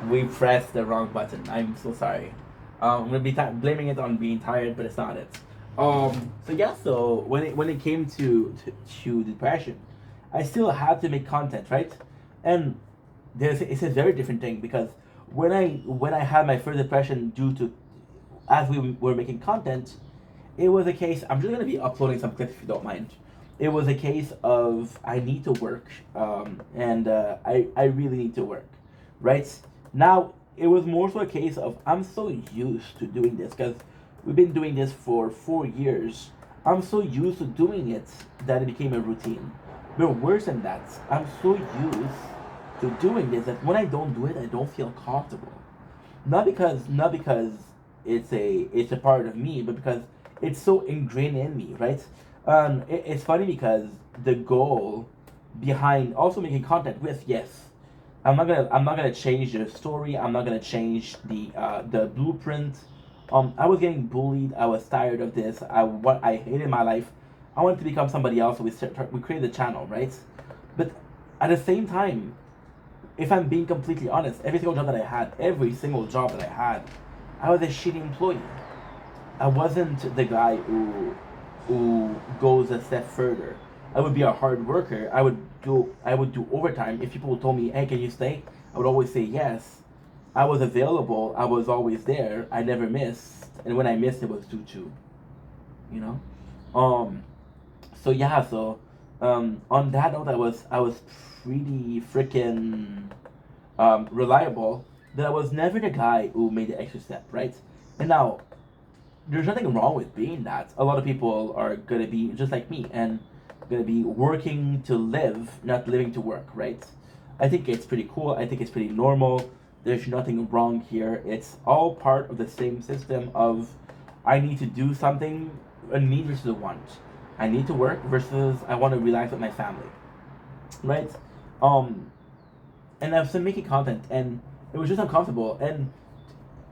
We pressed the wrong button. I'm so sorry. I'm gonna be blaming it on being tired, but it's not it. So yeah. So when it came to depression, I still had to make content, right? And it's a very different thing because when I had my first depression due to as we were making content, it was a case. I'm just gonna be uploading some clips if you don't mind. It was a case of I need to work, and I really need to work, right? Now it was more so a case of I'm so used to doing this because we've been doing this for 4 years. I'm so used to doing it that it became a routine. But worse than that, I'm so used to doing this that when I don't do it, I don't feel comfortable. Not because it's a part of me, but because it's so ingrained in me, right? It's funny because the goal behind also making content with yes, I'm not gonna change the story. I'm not gonna change the blueprint. I was getting bullied. I was tired of this. I hated my life. I wanted to become somebody else. So we created the channel, right? But at the same time, if I'm being completely honest, every single job that I had, I was a shitty employee. I wasn't the guy who goes a step further. I would be a hard worker. I would do overtime. If people told me, "Hey, can you stay?" I would always say yes. I was available. I was always there. I never missed, and when I missed, it was due to, you know. Um. So yeah. So, on that note, I was pretty freaking reliable. That I was never the guy who made the extra step, right? And now there's nothing wrong with being that. A lot of people are gonna be just like me and gonna be working to live, not living to work, right? I think it's pretty cool. I think it's pretty normal. There's nothing wrong here. It's all part of the same system of I need to do something, a need versus a want. I need to work versus I want to relax with my family, right? Um, and I've been making content, and it was just uncomfortable. And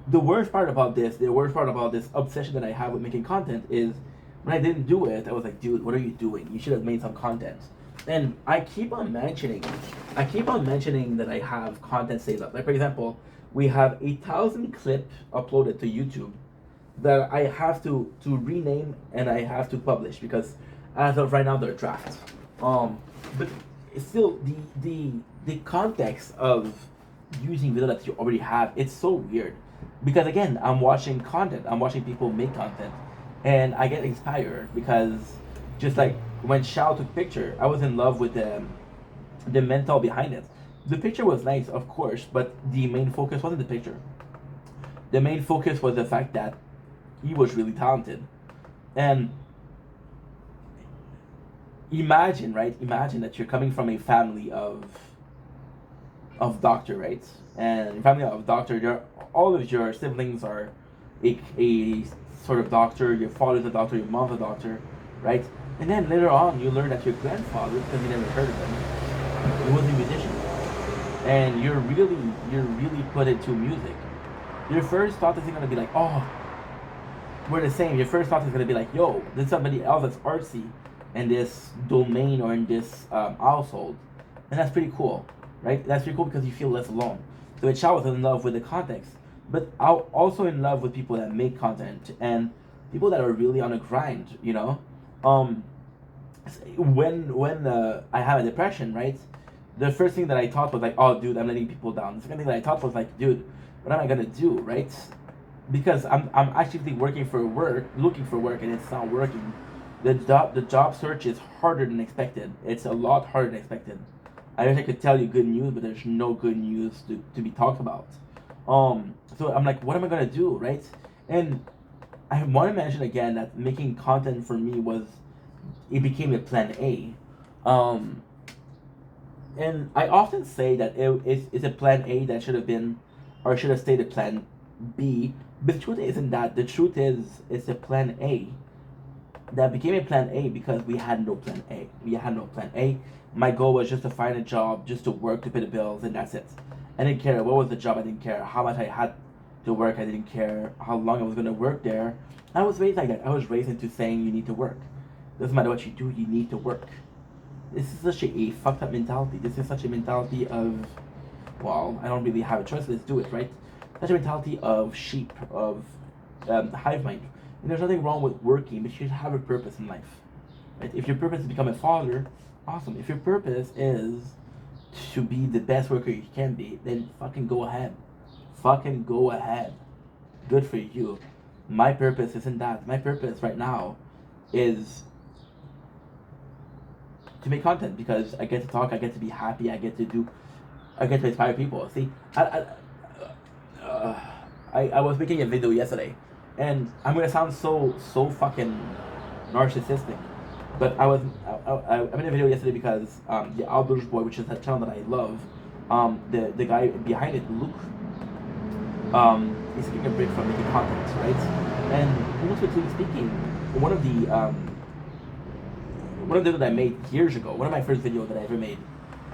the worst part about this obsession that I have with making content is when I didn't do it, I was like, dude, what are you doing? You should have made some content. And I keep on mentioning that I have content saved up. Like for example, we have 1,000 clip uploaded to YouTube that I have to rename and I have to publish because as of right now they're drafts. But it's still the context of using video that you already have, it's so weird because again I'm watching content, I'm watching people make content, and I get inspired because just like when Shao took picture, I was in love with the mental behind it. The picture was nice, of course, but the main focus wasn't the picture. The main focus was the fact that he was really talented. And imagine, right? Imagine that you're coming from a family of doctor, right? And your family of doctor, all of your siblings are a sort of doctor. Your father's a doctor. Your mom's a doctor, right? And then later on, you learn that your grandfather, because you never heard of him, he was a musician, and you're really put into music. Your first thought isn't gonna be like, oh, we're the same. Your first thought is gonna be like, yo, there's somebody else that's artsy in this domain or in this household, and that's pretty cool, right? That's pretty cool because you feel less alone. So a child was in love with the context, but also in love with people that make content and people that are really on a grind. Um, when I had a depression, right? The first thing that I thought was like, oh, dude, I'm letting people down. The second thing that I thought was like, dude, what am I gonna do, right? Because I'm actively looking for work, and it's not working. The job search is harder than expected. It's a lot harder than expected. I wish I could tell you good news, but there's no good news to be talked about. So I'm like, what am I gonna do, right? And I want to mention again that making content for me it became a plan A. Um, and I often say that it's a plan A that should have been, or should have stayed a plan B. But the truth isn't that. The truth is, it's a plan A that became a plan A because we had no plan A. We had no plan A. My goal was just to find a job, just to work to pay the bills, and that's it. I didn't care what was the job. I didn't care how much I had to work. I didn't care how long I was gonna work there. I was raised like that. I was raised into saying you need to work. Doesn't matter what you do, you need to work. This is such a fucked up mentality. This is such a mentality of well, I don't really have a choice. Let's do it, right? That's the mentality of sheep, of hive mind. And there's nothing wrong with working, but you should have a purpose in life, right? If your purpose is to become a father, awesome. If your purpose is to be the best worker you can be, then fucking go ahead. Fucking go ahead. Good for you. My purpose isn't that. My purpose right now is to make content because I get to talk, I get to be happy, I get to inspire people. See, I was making a video yesterday, and I'm gonna sound so fucking narcissistic, but I made a video yesterday because the Outdoors Boy, which is a channel that I love, the guy behind it, Luke, he's taking a break from making content, right? And honestly speaking, one of the videos that I made years ago, one of my first videos that I ever made,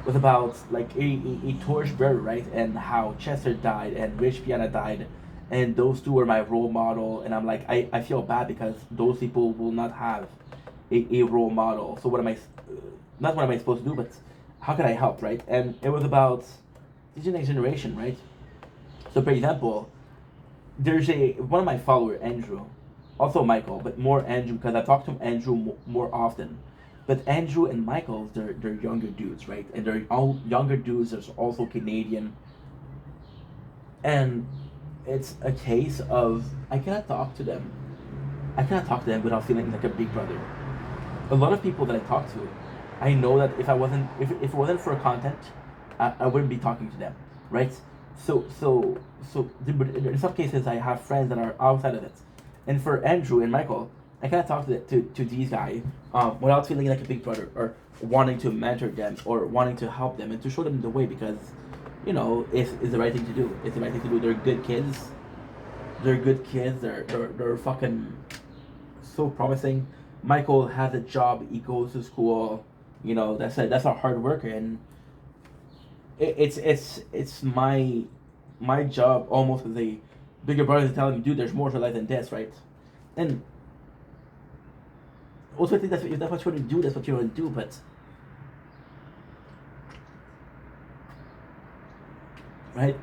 was about like a torchbearer, right? And how Chester died and Rich Piana died, and those two were my role model. And I'm like, I feel bad because those people will not have a role model. So what am I? Not what am I supposed to do, but how can I help, right? And it was about the next generation, right? So for example, there's one of my followers, Andrew, also Michael, but more Andrew because I talk to Andrew more often. But Andrew and Michael, they're younger dudes, right? And they're all younger dudes. There's also Canadian, and it's a case of I cannot talk to them. I cannot talk to them without feeling like a big brother. A lot of people that I talk to, I know that if it wasn't for content, I wouldn't be talking to them, right? So in some cases I have friends that are outside of it, and for Andrew and Michael, I cannot talk to these guys without feeling like a big brother or wanting to mentor them or wanting to help them and to show them the way because it's the right thing to do. It's the right thing to do. They're good kids. They're good kids. They're fucking so promising. Michael has a job. He goes to school. That's a hard worker and it's my job almost as a bigger brother to tell him, dude, there's more to life than this, right? And also I think if that's what you want to do, that's what you want to do, but right?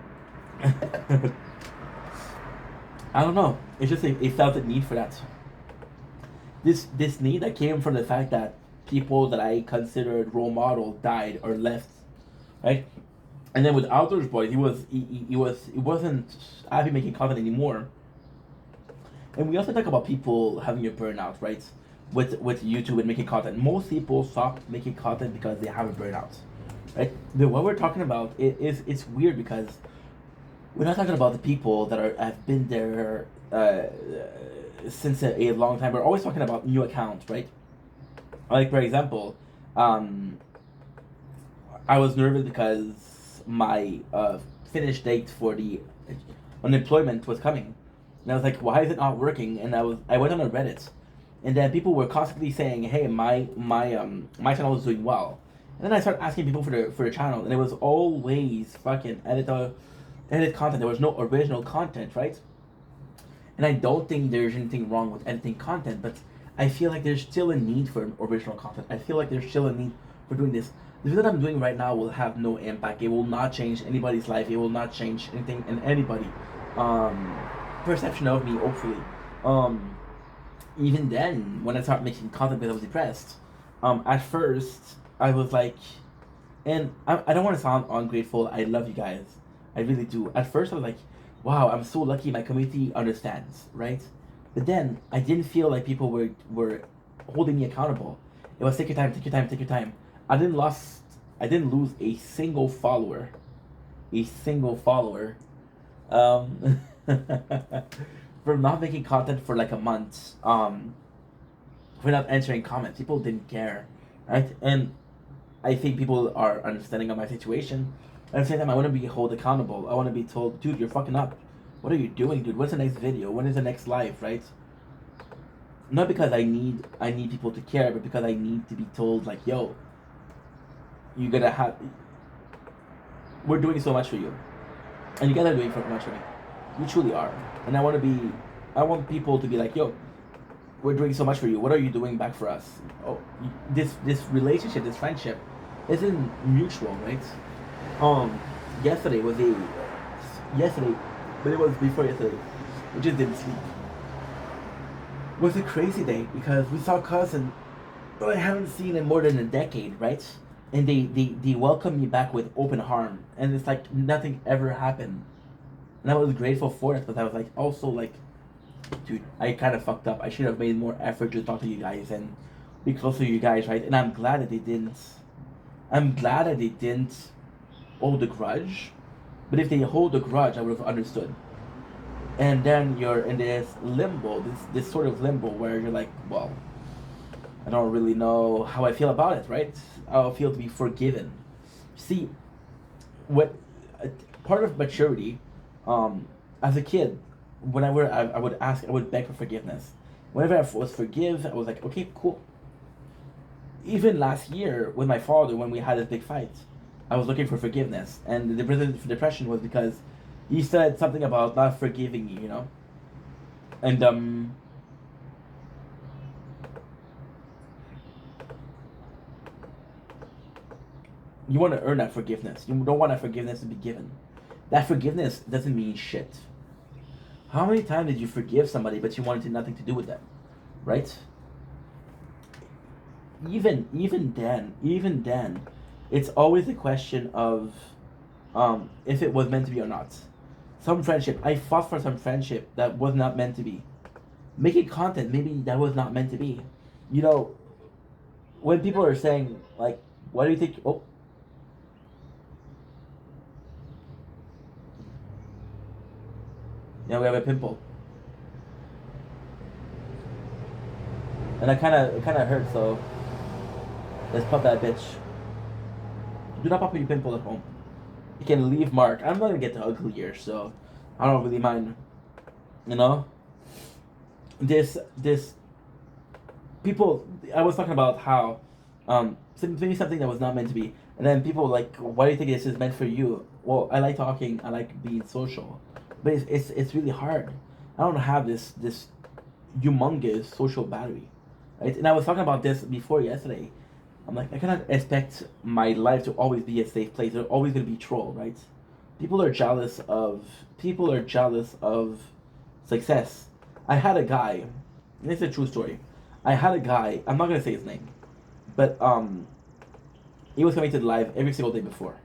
I don't know. It's just a felt a need for that. This need that came from the fact that people that I considered role model died or left, right? And then with Outdoors Boys, he wasn't happy making content anymore. And we also talk about people having a burnout, right? With YouTube and making content. Most people stop making content because they have a burnout, right? But what we're talking about it's weird because we're not talking about the people that have been there since a long time. We're always talking about new accounts, right? Like for example, I was nervous because my finish date for the unemployment was coming, and I was like, why is it not working? And I went on a Reddit, and then people were constantly saying, hey, my channel is doing well, and then I started asking people for the channel, and it was always fucking edit content. There was no original content, right? And I don't think there's anything wrong with editing content, but I feel like there's still a need for original content. I feel like there's still a need for doing this. The video that I'm doing right now will have no impact. It will not change anybody's life. It will not change anything in anybody perception of me, hopefully. Even then, when I started making content because I was depressed, at first I was like, and I don't want to sound ungrateful. I love you guys. I really do. At first I was like, wow, I'm so lucky my community understands, right? But then I didn't feel like people were holding me accountable. It was take your time, take your time, take your time. I didn't lose a single follower. Um, from not making content for like a month. For not answering comments. People didn't care, right? And I think people are understanding of my situation. At the same time, I want to be held accountable. I want to be told, dude, you're fucking up. What are you doing, dude? What's the next video? When is the next live, right? Not because I need people to care, but because I need to be told, like, yo, you're gonna have. We're doing so much for you, and you guys are doing so much for me. You truly are, and I want people to be like, yo, we're doing so much for you. What are you doing back for us? Oh, this relationship, this friendship, isn't mutual, right? yesterday was a yesterday, but it was before yesterday. We just didn't sleep. It was a crazy day because we saw cousin, but I haven't seen in more than a decade, right? And they welcomed me back with open arm, and it's like nothing ever happened. And I was grateful for it, but I was like also like, dude, I kind of fucked up. I should have made more effort to talk to you guys and be close to you guys, right? And I'm glad that they didn't. I'm glad that they didn't hold a grudge. But if they hold a grudge, I would have understood. And then you're in this limbo, this sort of limbo where you're like, well, I don't really know how I feel about it, right? How I feel to be forgiven. See, what part of maturity, as a kid, whenever I would ask, I would beg for forgiveness. Whenever I was forgive, I was like, okay, cool. Even last year with my father, when we had this big fight, I was looking for forgiveness, and the reason for depression was because he said something about not forgiving me, you know, and you want to earn that forgiveness. You don't want that forgiveness to be given. That forgiveness doesn't mean shit. How many times did you forgive somebody but you wanted nothing to do with them, right? Even then, it's always a question of if it was meant to be or not. Some friendship, I fought for some friendship that was not meant to be. Making content, maybe that was not meant to be. You know, when people are saying like, "What do you think?" Oh, we have a pimple, and it kind of hurts. So let's pop that bitch. Do not pop your pimple at home. You can leave mark. I'm not gonna get to uglier, so I don't really mind. You know, this people. I was talking about how maybe something that was not meant to be, and then people were like, why do you think this is meant for you? Well, I like talking. I like being social, but it's really hard. I don't have this humongous social battery, right? And I was talking about this before yesterday. I'm like, I cannot expect my life to always be a safe place. There's always gonna be troll, right? People are jealous of success. I had a guy, and it's a true story. I had a guy, I'm not gonna say his name, but he was coming to the live every single day before.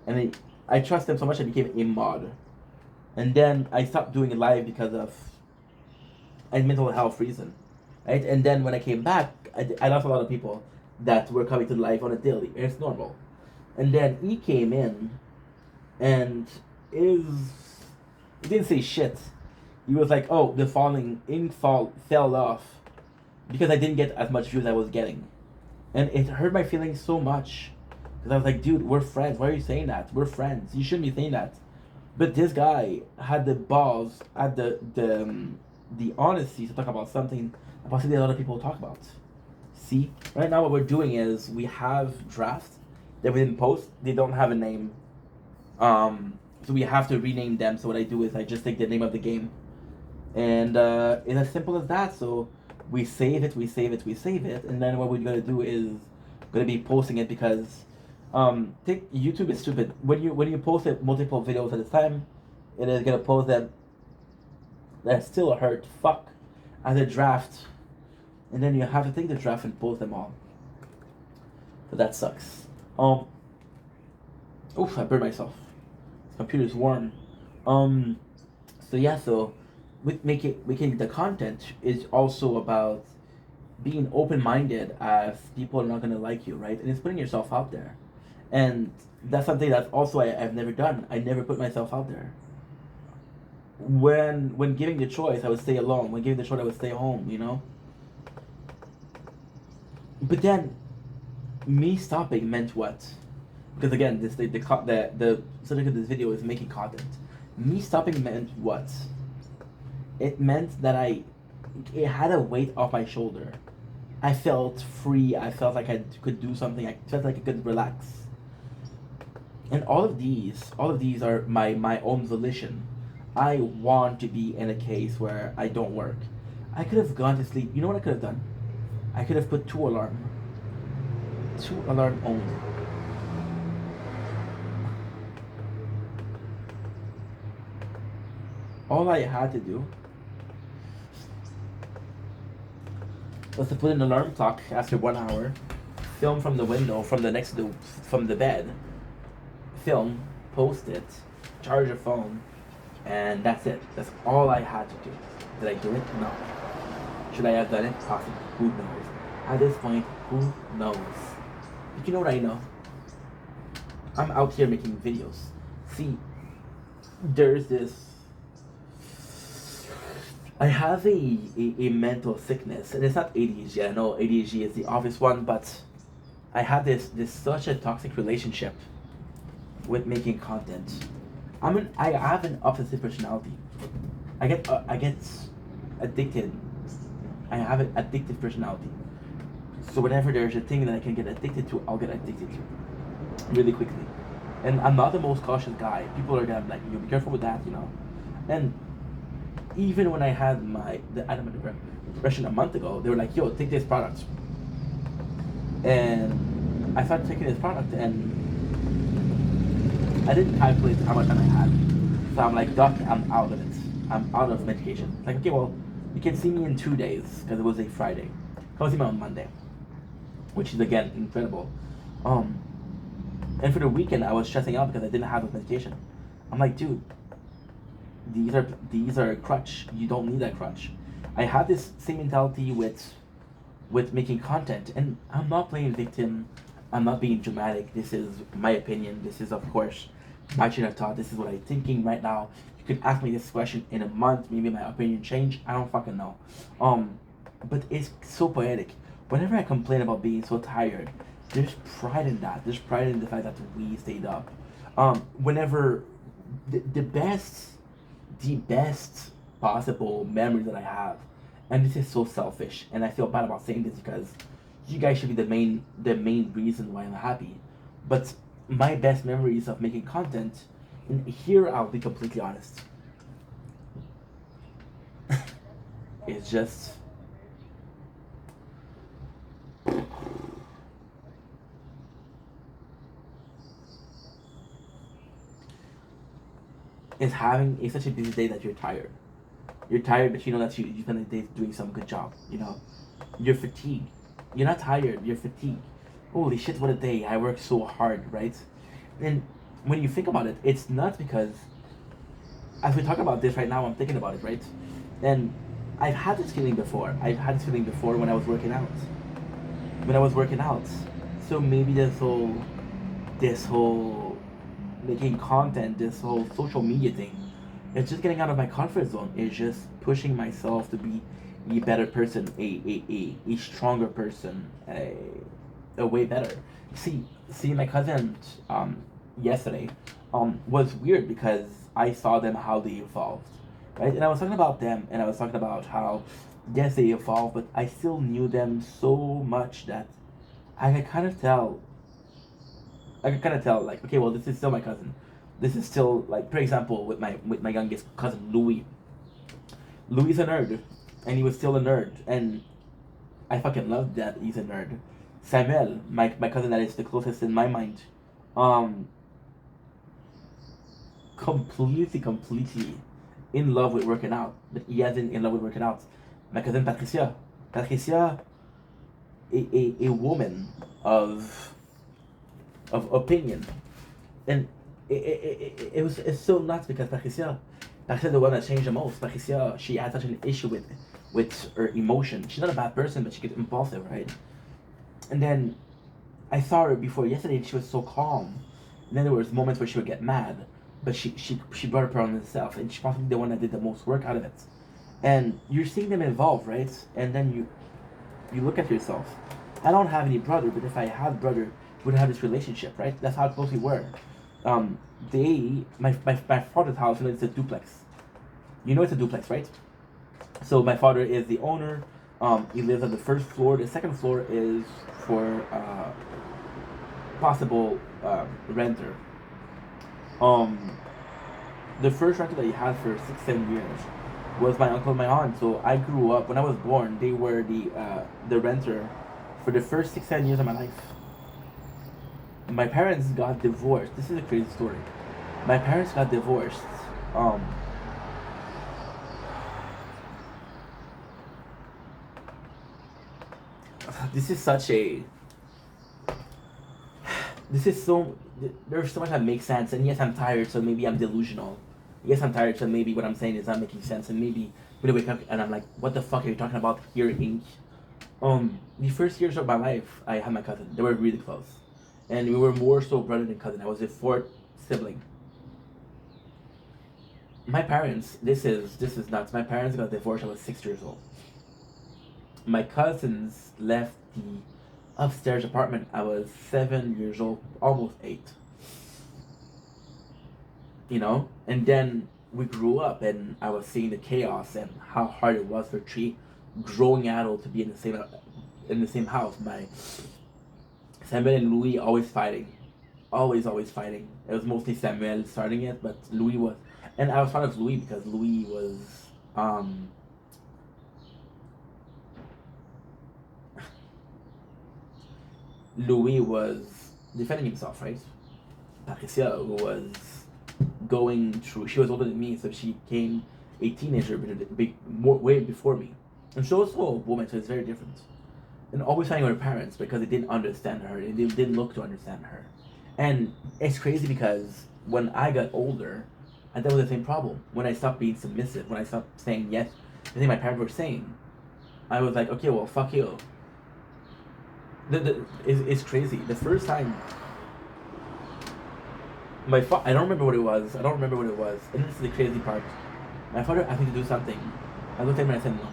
And I trust him so much I became a mod. And then I stopped doing it live because of a mental health reason. Right? And then when I came back, I lost a lot of people that were coming to live on a daily. It's normal. And then he came in and he didn't say shit. He was like, oh, the falling ink fell off because I didn't get as much views as I was getting. And it hurt my feelings so much. Because I was like, dude, we're friends. Why are you saying that? We're friends. You shouldn't be saying that. But this guy had the balls, had the honesty to talk about something possibly a lot of people talk about. See, right now what we're doing is we have drafts that we didn't post. They don't have a name, so we have to rename them. So what I do is I just take the name of the game, and it's as simple as that. So we save it, and then what we're gonna do is gonna be posting it because think YouTube is stupid. When you post it multiple videos at a time, it is gonna post them. That still hurt. Fuck, as a draft, and then you have to take the draft and post them all. So that sucks. Oof, I burned myself. This computer's warm. So yeah, so making the content is also about being open-minded as people are not gonna like you, right? And it's putting yourself out there. And that's something that also I've never done. I never put myself out there. When giving the choice, I would stay alone. When giving the choice, I would stay home, you know? But then, me stopping meant what? Because again, the subject of this video is making content. Me stopping meant what? It meant that it had a weight off my shoulder. I felt free. I felt like I could do something. I felt like I could relax. And all of these are my own volition. I want to be in a case where I don't work. I could have gone to sleep. You know what I could have done? I could have put 2 alarm only. All I had to do was to put an alarm clock after 1 hour, film from the window, from the bed, film, post it, charge your phone, and that's it. That's all I had to do. Did I do it? No. Should I have done it? Possibly. Who knows? At this point, who knows? But you know what I know? I'm out here making videos. See, there's this. I have a mental sickness, and it's not ADHD. I know ADHD is the obvious one, but I have this such a toxic relationship with making content. I have an obsessive personality. I get addicted. I have an addictive personality. So whenever there's a thing that I can get addicted to, I'll get addicted to really quickly. And I'm not the most cautious guy. People are gonna be like, you be careful with that, you know. And even when I had the animal depression a month ago, they were like, yo, take this product. And I started taking this product, and I didn't calculate how much time I had. So I'm like, doc, I'm out of it. I'm out of medication. Like, okay, well, you can see me in 2 days, because it was a Friday. Come see me on Monday, which is, again, incredible. And for the weekend, I was stressing out because I didn't have the medication. I'm like, dude, these are a crutch. You don't need that crutch. I had this same mentality with making content, and I'm not playing victim. I'm not being dramatic. This is my opinion. This is, of course, my train of thought. This is what I'm thinking right now. You could ask me this question in a month. Maybe my opinion change. I don't fucking know. But it's so poetic. Whenever I complain about being so tired, there's pride in that. There's pride in the fact that we stayed up. Whenever the best possible memory that I have, and this is so selfish, and I feel bad about saying this because you guys should be the main reason why I'm happy. But my best memories of making content, and here I'll be completely honest, it's just is having such a busy day that you're tired. You're tired, but you know that you spent the day doing some good job. You know, you're fatigued. You're not tired. You're fatigued. Holy shit! What a day! I worked so hard, right? And when you think about it, it's not because, as we talk about this right now, I'm thinking about it, right? And I've had this feeling before. I've had this feeling before when I was working out. When I was working out, so maybe this whole making content, this whole social media thing, it's just getting out of my comfort zone. It's just pushing myself to be a better person, a stronger person, a way better. See, my cousin yesterday was weird because I saw them how they evolved, right? And I was talking about them, and I was talking about how yes they evolved, but I still knew them so much that I could kind of tell. I could kind of tell, like, okay, well, this is still my cousin. This is still, like, for example, with my youngest cousin Louis. Louis is a nerd, and he was still a nerd, and I fucking love that he's a nerd. Samuel, my cousin that is the closest in my mind, um, completely in love with working out, but he hasn't in love with working out. My cousin Patricia, a woman of opinion, and it's so nuts because Patricia the one that changed the most. Patricia, she had such an issue with her emotion. She's not a bad person, but she gets impulsive, right? And then I saw her before yesterday, and she was so calm. And then there was moments where she would get mad, but she brought up her own self, and she's probably the one that did the most work out of it. And you're seeing them evolve, right? And then you look at yourself. I don't have any brother, but if I had brother, we would have this relationship, right? That's how close we were. My father's house, you know, it's a duplex. You know it's a duplex, right? So my father is the owner. He lives on the first floor. The second floor is for possible renter. The first renter that he had for 6, 7 years was my uncle and my aunt. So I grew up, when I was born, they were the renter for the first 6, 7 years of my life. My parents got divorced. This is a crazy story. My parents got divorced this is such a this is so there's so much that makes sense, and yes, I'm tired, so maybe I'm delusional. Yes, I'm tired, so maybe what I'm saying is not making sense, and maybe when I wake up and I'm like, what the fuck are you talking about here, Inc? The first years of my life, I had my cousin. They were really close, and we were more so brother than cousin. I was the fourth sibling. My parents, this is nuts. My parents got divorced. I was 6 years old. My cousins left the upstairs apartment. I was 7 years old, almost 8. You know, and then we grew up, and I was seeing the chaos and how hard it was for 3 growing adults to be in the same house. My Samuel and Louis always fighting, always fighting. It was mostly Samuel starting it, but Louis was, and I was fond of Louis because Louis was Louis was defending himself, right? Patricia was going through. She was older than me, so she became a teenager, way before me. And she was also a woman, so it's very different. And always fighting with her parents because they didn't understand her. They didn't look to understand her. And it's crazy because when I got older, I dealt with the same problem. When I stopped being submissive, when I stopped saying yes, the thing my parents were saying, I was like, okay, well, fuck you. It's crazy. The first time, I don't remember what it was. And this is the crazy part. My father asked me to do something. I looked at him and I said no.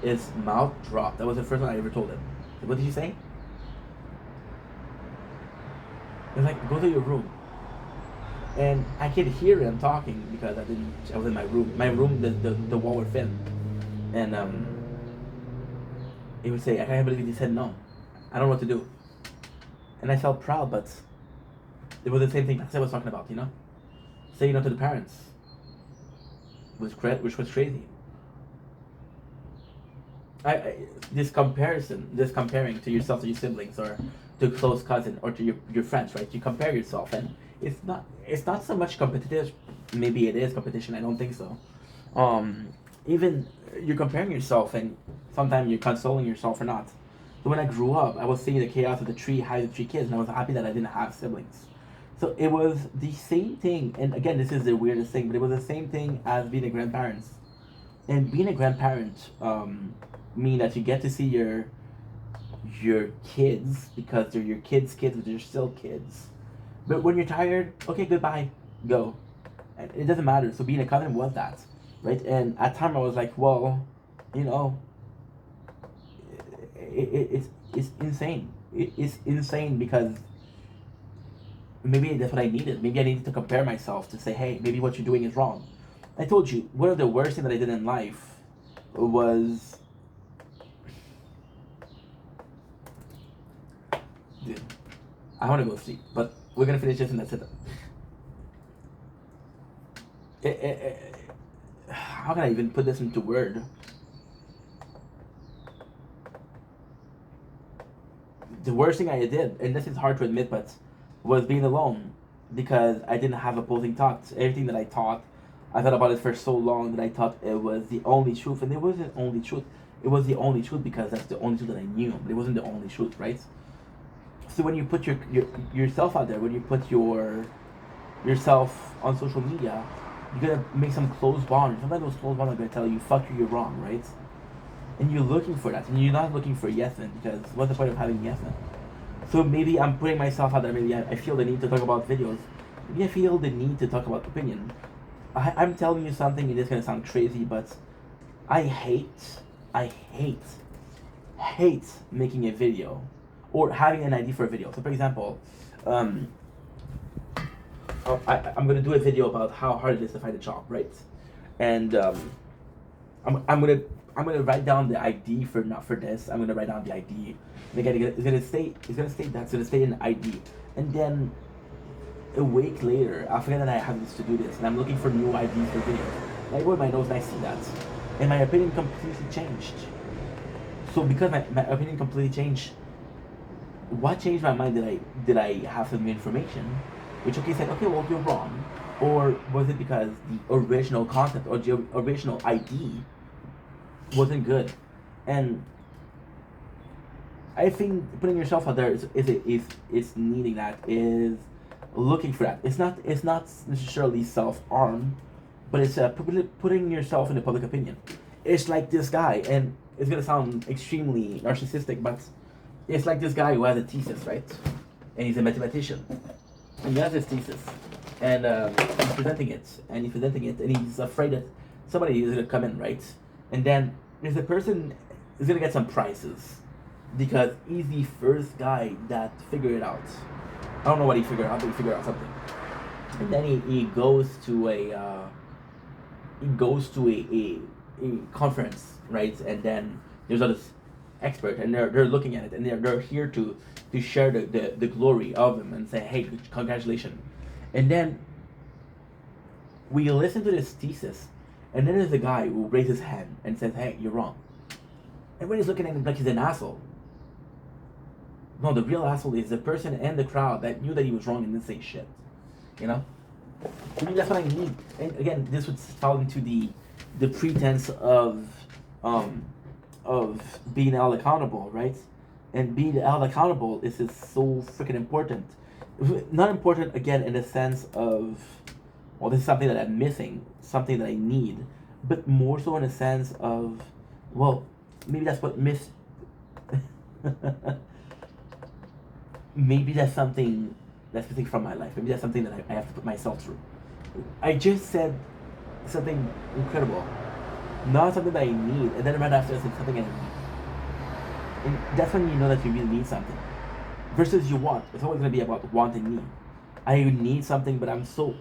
His mouth dropped. That was the first time I ever told him. What did you say? He was like, go to your room. And I could hear him talking because I was in my room. My room, the wall was thin. And he would say, I can't believe he said no. I don't know what to do. And I felt proud, but it was the same thing I was talking about, you know? Saying no to the parents. Which was crazy. This comparing to yourself to your siblings or to a close cousin or to your friends, right? You compare yourself, and it's not so much competitive. Maybe it is competition. I don't think so. Even you're comparing yourself, and sometimes you're consoling yourself or not. So when I grew up, I was seeing the chaos of the 3 kids, and I was happy that I didn't have siblings. So it was the same thing, and again, this is the weirdest thing, but it was the same thing as being a grandparent. And being a grandparent mean that you get to see your kids because they're your kids' kids, but they're still kids. But when you're tired, okay, goodbye, go. And it doesn't matter. So being a cousin was that, right? And at time I was like, well, you know, it's insane. It's insane because maybe that's what I needed. Maybe I needed to compare myself to say, hey, maybe what you're doing is wrong. I told you, one of the worst things that I did in life was... Dude, I want to go sleep, but we're going to finish this and that's it. How can I even put this into word? The worst thing I did, and this is hard to admit, but was being alone because I didn't have opposing thoughts. Everything that I thought about it for so long that I thought it was the only truth, and it wasn't the only truth. It was the only truth because that's the only truth that I knew, but it wasn't the only truth, right? So when you put yourself out there, when you put yourself on social media, you're gonna make some close bonds. Sometimes those close bonds are gonna tell you, "Fuck you, you're wrong," right? And you're looking for that, and you're not looking for yes men because what's the point of having yes men? So maybe I'm putting myself out there. Maybe I feel the need to talk about videos. Maybe I feel the need to talk about opinion. I'm telling you something, and it's gonna sound crazy, but I hate making a video or having an idea for a video. So for example, I'm gonna do a video about how hard it is to find a job, right? And I'm gonna write down the ID for this. I'm gonna write down the ID. And again, it's gonna stay in the ID, and then a week later, I forget that I have this to do this, and I'm looking for new IDs for videos. And I go with my nose and I see that, and my opinion completely changed. So because my opinion completely changed, what changed my mind? Did I have some information, which said, okay, well, you're wrong, or was it because the original concept or the original ID wasn't good? And I think putting yourself out there is needing that, is looking for that. It's not necessarily self harm, but it's putting yourself in the public opinion. It's like this guy, and it's gonna sound extremely narcissistic, but it's like this guy who has a thesis, right? And he's a mathematician, and he has his thesis, and he's presenting it, and he's afraid that somebody is gonna come in, right? And then there's a person is gonna get some prizes because he's the first guy that figured it out. I don't know what he figured out, but he figured out something. And then he goes to a conference, right? And then there's other experts, and they're looking at it, and they're here to share the glory of him and say, hey, congratulations. And then we listen to this thesis, and then there's a guy who raises his hand and says, hey, you're wrong. Everybody's looking at him like he's an asshole. No, the real asshole is the person and the crowd that knew that he was wrong and didn't say shit. You know? I mean, that's what I need. And again, this would fall into the pretense of being held accountable, right? And being held accountable is just so freaking important. Not important again in the sense of, well, this is something that I'm missing, something that I need, but more so in the sense of, well, maybe that's what maybe that's something that's missing from my life. Maybe that's something that I have to put myself through. I just said something incredible, not something that I need, and then right after I said something I need. And that's when you know that you really need something. Versus you want. It's always going to be about want and need. I need something, but I'm so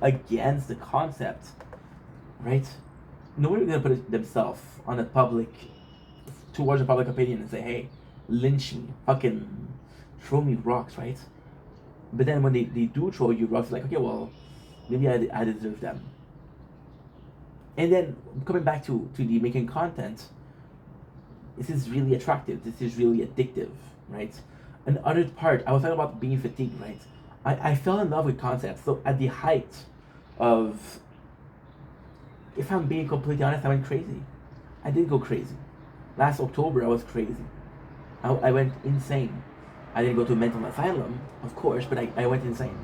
against the concept, right? Nobody's going to put themselves on the public, towards the public opinion and say, hey, lynch me, fucking throw me rocks, right? But then when they do throw you rocks, like, okay, well, maybe I deserve them. And then coming back to the making content, this is really attractive. This is really addictive, right? Another part, I was talking about being fatigued, right? I fell in love with concepts. So at the height of, if I'm being completely honest, I went crazy. I did go crazy. Last October, I was crazy. I went insane. I didn't go to a mental asylum, of course, but I went insane.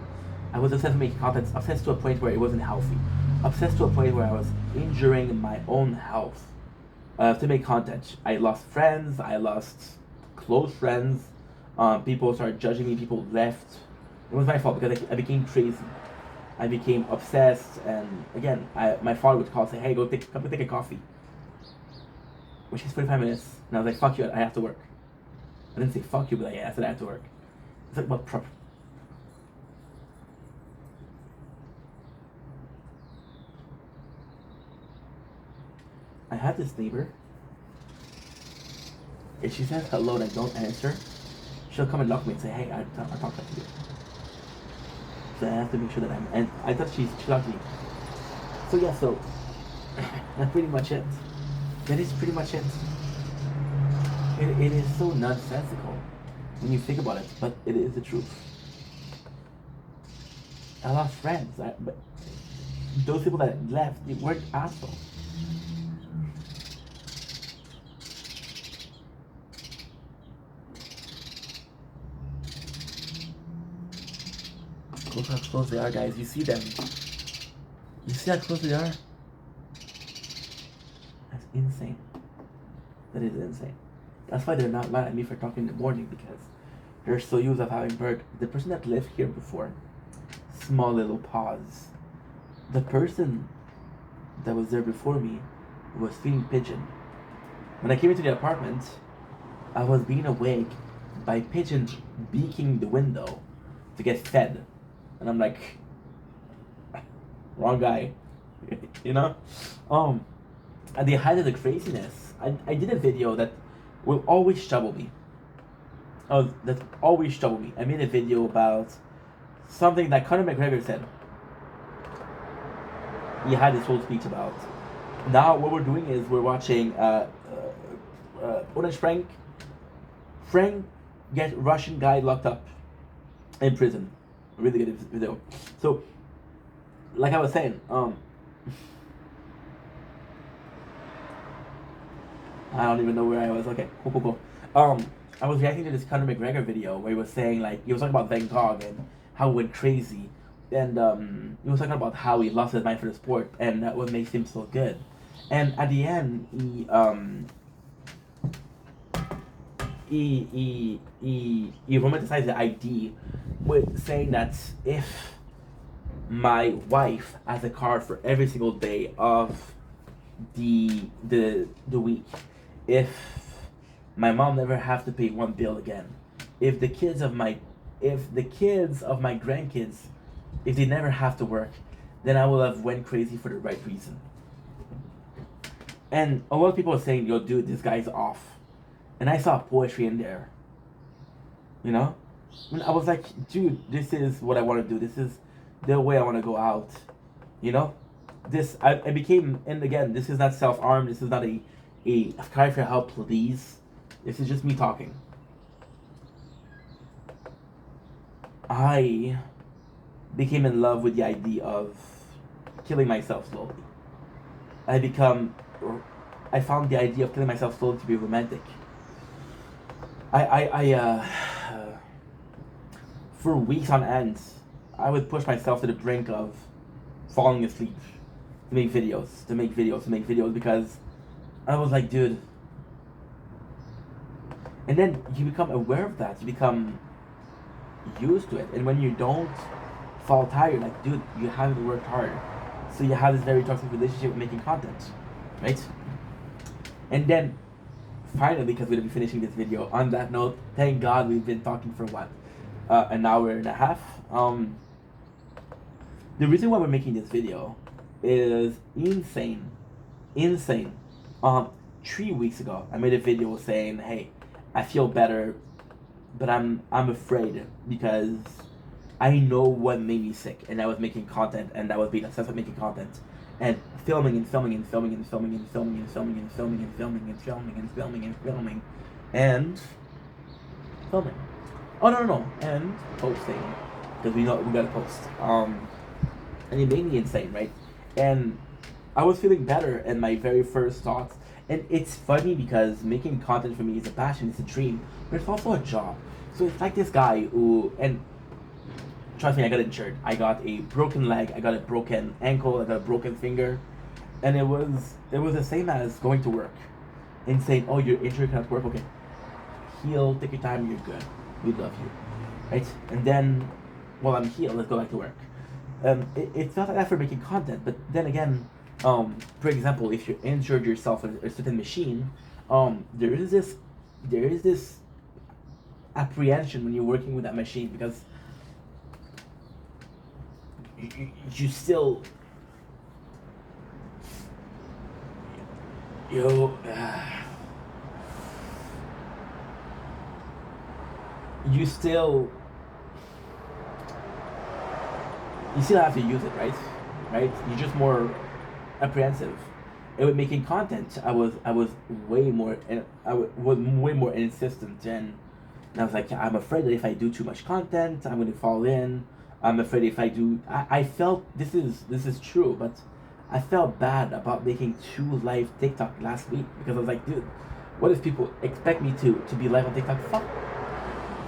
I was obsessed with making content, obsessed to a point where it wasn't healthy. Obsessed to a point where I was injuring my own health to make content. I lost friends, I lost close friends, people started judging me, people left. It was my fault because I became crazy. I became obsessed, and again, my father would call and say, hey, come take a coffee. Which is 45 minutes, and I was like, fuck you, I have to work. I didn't say fuck you, but I said I have to work. It's like, what proper? I had this neighbor. If she says hello and I don't answer, she'll come and knock me and say, hey, I talked to you. So I have to make sure that and I thought she talked to me. So yeah, so that's pretty much it. That is pretty much it. It is so nonsensical when you think about it, but it is the truth. I lost friends, but those people that left, they weren't assholes. Look how close they are, guys. You see them. You see how close they are? That's insane. That is insane. That's why they're not mad at me for talking in the morning, because they're so used of having bird. The person that lived here before, small little pause. The person that was there before me was feeding pigeon. When I came into the apartment, I was being awake by pigeons beaking the window to get fed. And I'm like, wrong guy, you know? At the height of the craziness, I did a video that will always trouble me. That always trouble me. I made a video about something that Conor McGregor said. He had this whole speech about. Now what we're doing is we're watching Orange Frank get Russian guy locked up in prison. Really good video. So, like I was saying, I don't even know where I was. Okay, cool. Um, I was reacting to this Conor McGregor video where he was saying like he was talking about Van Gogh and how he went crazy, and he was talking about how he lost his mind for the sport and that what makes him so good, and at the end he romanticized the idea with saying that if my wife has a card for every single day of the week, if my mom never have to pay one bill again, if the kids of my if the kids of my grandkids, if they never have to work, then I will have went crazy for the right reason. And a lot of people are saying, yo dude, this guy's off, and I saw poetry in there, you know. And I was like, dude, this is what I want to do, this is the way I want to go out, you know. I became, and again, this is not self-harm, this is not a cry for help, please. This is just me talking. I became in love with the idea of killing myself slowly. I become, I found the idea of killing myself slowly to be romantic. I for weeks on end, I would push myself to the brink of falling asleep to make videos, because I was like, dude. And then you become aware of that. You become used to it. And when you don't fall tired, like, dude, you haven't worked hard. So you have this very toxic relationship with making content, right? And then, finally, because we're going to be finishing this video, on that note, thank God we've been talking for what? An hour and a half. The reason why we're making this video is insane. 3 weeks ago, I made a video saying, hey, I feel better, but I'm afraid because I know what made me sick, and I was making content, and I was being obsessed with making content, and filming and filming and filming and filming and filming and filming and filming and filming and filming and filming and filming and filming. Oh no, and posting, because we gotta post. And it made me insane, right? And I was feeling better, and my very first thoughts. And it's funny because making content for me is a passion, it's a dream, but it's also a job. So it's like this guy who, and trust me, I got injured. I got a broken leg, I got a broken ankle, I got a broken finger, and it was the same as going to work and saying, oh, you're injured, cannot work, okay, heal, take your time, you're good, we love you, right? And then, well, I'm healed, let's go back to work. It's not like that for making content, but then again, for example, if you injured yourself in a certain machine, there is this apprehension when you're working with that machine, because you still you still have to use it, right? You're just more apprehensive. And with making content, I was way more insistent, and I was like, I'm afraid that if I do too much content, I'm going to fall in. I'm afraid if I do, I felt this is true, but I felt bad about making 2 live TikTok last week, because I was like, dude, what if people expect me to be live on TikTok?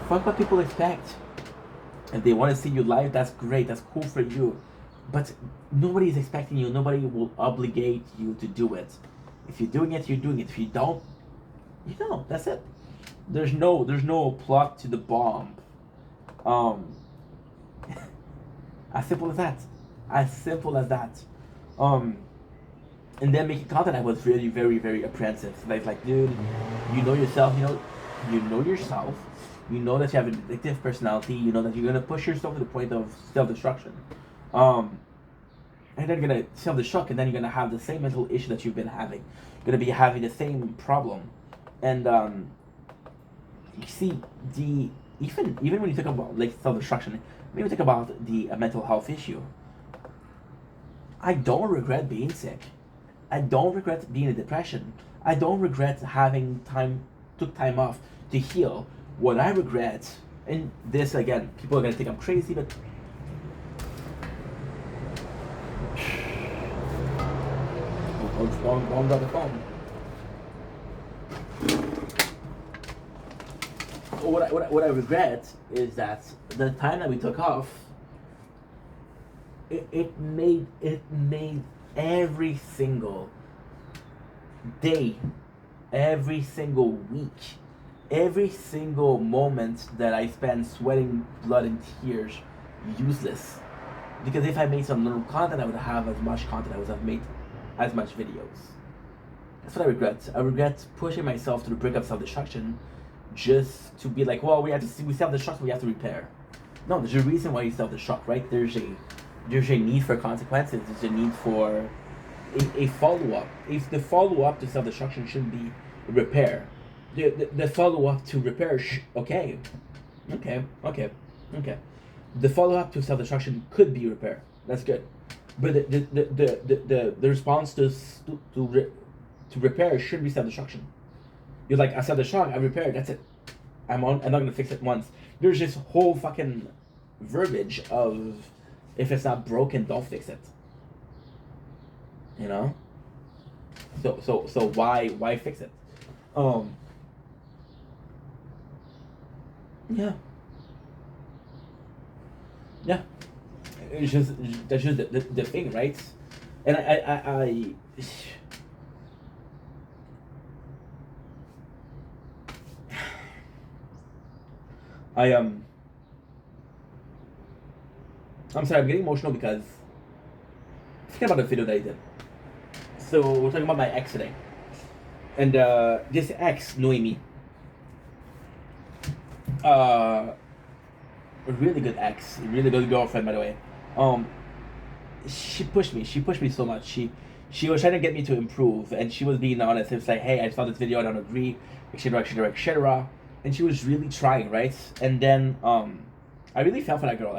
Fuck what people expect. If they want to see you live, that's great, that's cool for you. But nobody's expecting you, nobody will obligate you to do it. If you're doing it, you're doing it. If you don't, you don't. That's it. There's no plot to the bomb. As simple as that. And then making content, I was really very, very apprehensive. So like, dude, you know yourself, you know yourself. You know that you have an addictive personality. You know that you're gonna push yourself to the point of self-destruction. And then you're gonna self-destruct, and then you're gonna have the same mental issue that you've been having. You're gonna be having the same problem. And you see, even when you talk about like self-destruction, maybe think about the mental health issue. I don't regret being sick. I don't regret being in depression. I don't regret took time off to heal. What I regret, and this again, people are gonna think I'm crazy, but what's wrong about the phone? what I regret is that the time that we took off, it made every single day, every single week, every single moment that I spent sweating blood and tears useless. Because if I made some little content, I would have as much content. I would have made as much videos. That's what I regret. I regret pushing myself to the brink of self-destruction, just to be like, well, we self-destruct, we have to repair. No, there's a reason why you self-destruct, right? There's a need for consequences. There's a need for a follow-up. If the follow-up to self-destruction shouldn't be repair, the follow-up to repair, okay. The follow-up to self-destruction could be repair. That's good, but the response to repair should be self-destruction. You're like, I self-destruct, I repair, that's it. I'm not gonna fix it once. There's this whole fucking verbiage of, if it's not broken, don't fix it. You know? So why fix it? Yeah. Yeah. It's just, that's just the thing, right? And I'm sorry, I'm getting emotional because thinking about the video that I did. So we're talking about my ex today, and this ex, Noemi, a really good ex, a really good girlfriend, by the way. She pushed me. She pushed me so much. She was trying to get me to improve, and she was being honest. It was like, hey, I saw this video, I don't agree, etc., etc., etc. And she was really trying, right? And then I really fell for that girl.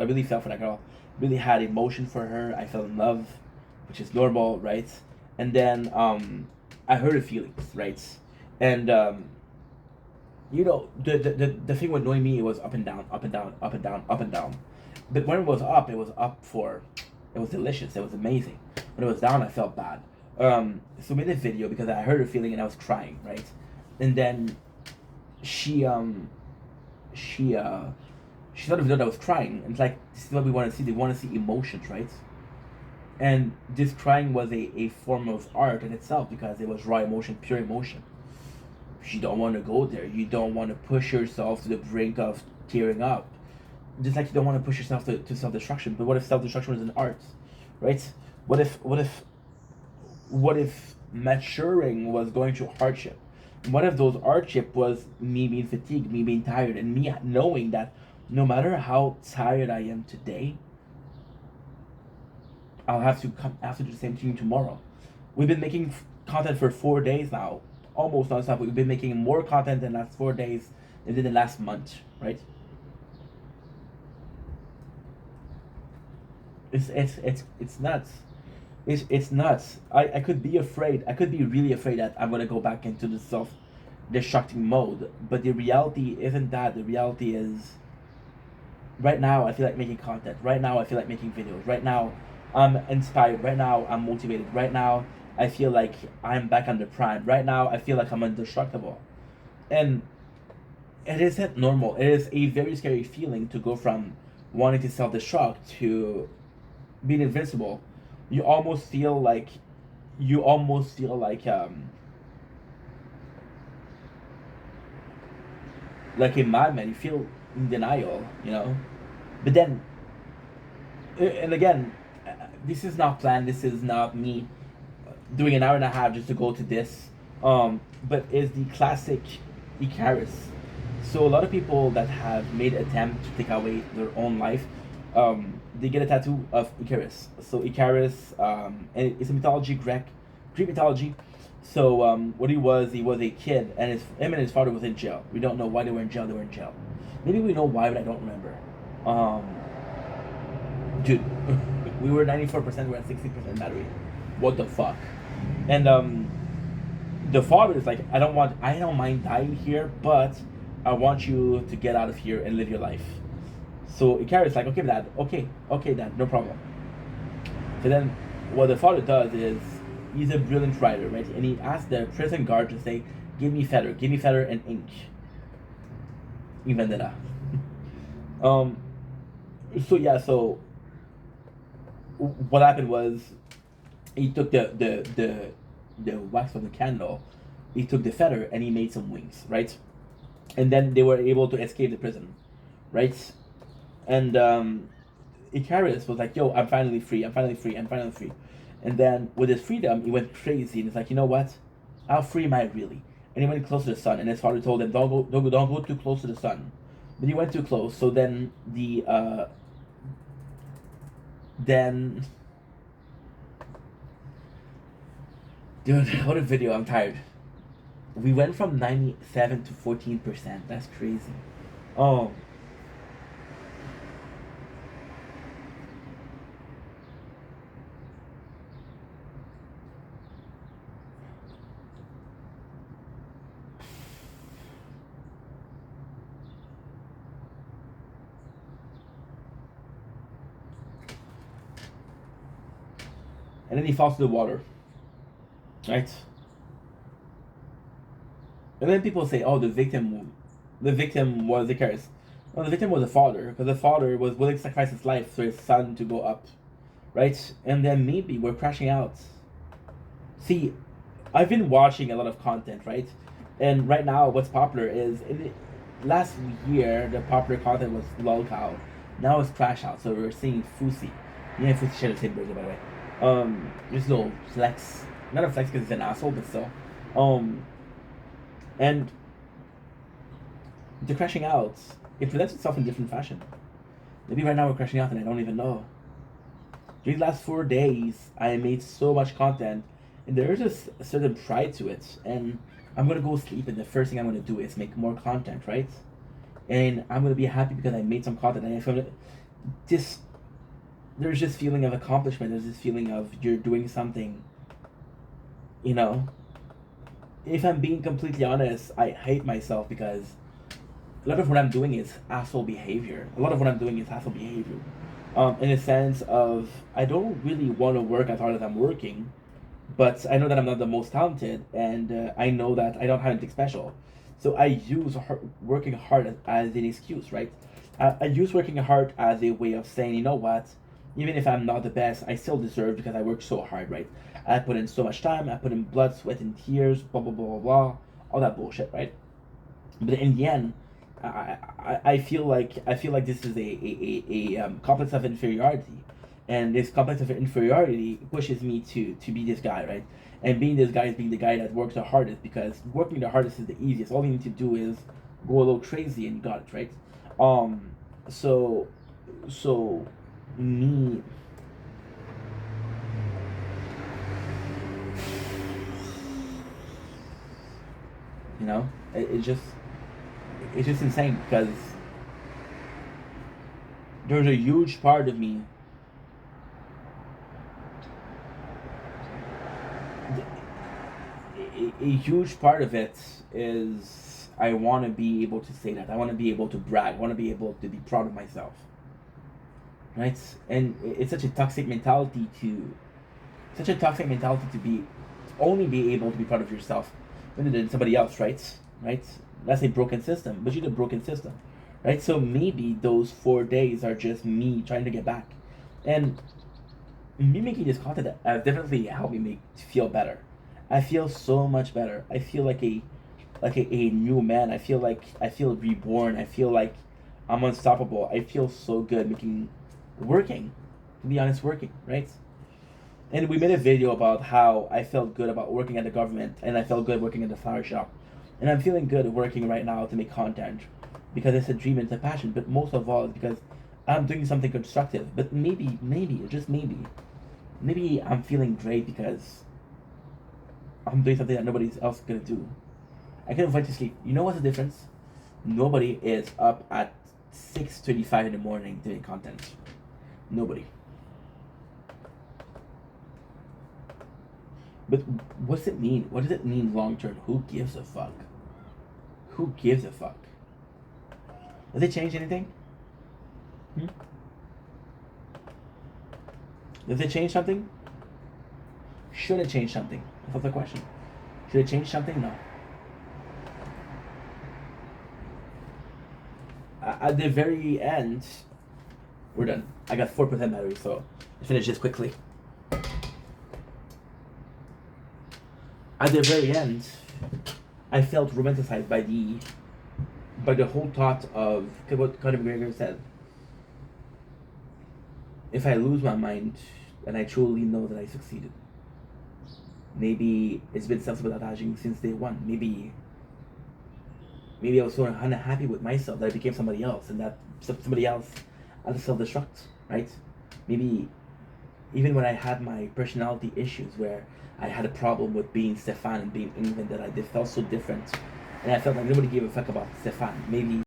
Really had emotion for her. I fell in love, which is normal, right? And then I hurt her feelings, right? And you know, the thing with Noemi, it was up and down, up and down, up and down, up and down. But when it was up it was delicious, it was amazing. When it was down, I felt bad. So I made a video because I heard her feeling and I was crying, right? And then she saw the video that I was crying, and it's like, this is what we want to see. They want to see emotions, right? And this crying was a form of art in itself, because it was raw emotion, pure emotion. You don't want to go there. You don't want to push yourself to the brink of tearing up. Just like you don't want to push yourself to self-destruction. But what if self-destruction was an art, right? What if maturing was going through hardship? What if those hardship was me being fatigued, me being tired, and me knowing that no matter how tired I am today, I'll have to do the same thing tomorrow. We've been making content for 4 days now, almost nonstop. We've been making more content in the last 4 days than in the last month, right? It's nuts. It's nuts. I could be afraid. I could be really afraid that I'm gonna go back into the self-destructing mode. But the reality isn't that. The reality is, right now I feel like making content. Right now I feel like making videos. Right now I'm inspired. Right now I'm motivated. Right now I feel like I'm back on the prime. Right now I feel like I'm indestructible. And it isn't normal. It is a very scary feeling to go from wanting to self-destruct to being invincible. You almost feel like a madman. You feel in denial, you know. But then, and again, this is not planned. This is not me doing an hour and a half just to go to this. But it's the classic Icarus. So a lot of people that have made attempt to take away their own life, they get a tattoo of Icarus. So Icarus, and it's a mythology, Greek mythology. So what he was a kid, and him and his father was in jail. We don't know why they were in jail. They were in jail. Maybe we know why, but I don't remember. Dude, we were 94%. We're at 60% battery. What the fuck? And the father is like, I don't mind dying here, but I want you to get out of here and live your life. So Icarus is like, okay, Dad, okay, Dad, no problem. So then, what the father does is, he's a brilliant writer, right? And he asks the prison guard to say, give me feather and ink. in Vendetta. um, so yeah, so what happened was he took the wax from the candle, he took the feather and he made some wings, right? And then they were able to escape the prison, right? And Icarus was like, "Yo, I'm finally free. I'm finally free. I'm finally free." And then with his freedom, he went crazy and it's like, you know what? How free am I really? And he went close to the sun, and his father told him, don't go too close to the sun." But he went too close, so then, dude, what a video! I'm tired. We went from 97 to 14%. That's crazy. Oh, and then he falls to the water, right? And then people say, "Oh, the victim was Icarus." No, the victim was the father, because the father was willing to sacrifice his life for his son to go up, right? And then maybe we're crashing out. See, I've been watching a lot of content, right? And right now, what's popular is last year the popular content was lolcow. Now it's crash out. So we're seeing Fusi. Me and Fusi share the same birthday, by the way. There's no flex, not a flex because he's an asshole, but still. Um, and the crashing out, it presents itself in different fashion. Maybe right now we're crashing out and I don't even know. These last 4 days, I made so much content, and there's just a certain pride to it. And I'm gonna go sleep, and the first thing I'm gonna do is make more content, right? And I'm gonna be happy because I made some content, and I feel this. There's this feeling of accomplishment. There's this feeling of you're doing something. You know, if I'm being completely honest, I hate myself because a lot of what I'm doing is asshole behavior. A lot of what I'm doing is asshole behavior. In a sense of I don't really want to work as hard as I'm working, but I know that I'm not the most talented, and I know that I don't have anything special. So I use working hard as an excuse, right? I use working hard as a way of saying, you know what, even if I'm not the best, I still deserve because I work so hard, right? I put in so much time, I put in blood, sweat, and tears, blah blah blah blah blah, all that bullshit, right? But in the end, I feel like this is a complex of inferiority, and this complex of inferiority pushes me to be this guy, right? And being this guy is being the guy that works the hardest, because working the hardest is the easiest. All you need to do is go a little crazy and you got it, right? Um, so so me, you know, it just it's just insane because there's a huge part of me. A huge part of it is I want to be able to say that. I want to be able to brag. I want to be able to be proud of myself, right? And it's such a toxic mentality to be only be able to be proud of yourself rather than somebody else, right? Right? That's a broken system, but you're the broken system, right? So maybe those 4 days are just me trying to get back, and me making this content has definitely helped me make feel better. I feel so much better. I feel like a new man. I feel reborn. I feel like I'm unstoppable. I feel so good working, to be honest, working, right? And we made a video about how I felt good about working at the government and I felt good working at the flower shop. And I'm feeling good working right now to make content because it's a dream and it's a passion, but most of all it's because I'm doing something constructive. But maybe, just maybe I'm feeling great because I'm doing something that nobody else is gonna do. I can avoid to sleep. You know what's the difference? Nobody is up at 6:25 in the morning doing content. Nobody. But what's it mean? What does it mean long term? Who gives a fuck? Who gives a fuck? Does it change anything? Hmm? Does it change something? Should it change something? That's the question. Should it change something? No. at the very end, we're done. I got 4% battery, so I finish this quickly. At the very end, I felt romanticized by the whole thought of what Conor McGregor said. If I lose my mind, and I truly know that I succeeded. Maybe it's been self-sabotaging since day one. Maybe I was so unhappy with myself that I became somebody else, and that somebody else had to self-destruct, right? Maybe even when I had my personality issues, where I had a problem with being Stefan and being England, that I felt so different, and I felt like nobody gave a fuck about Stefan. Maybe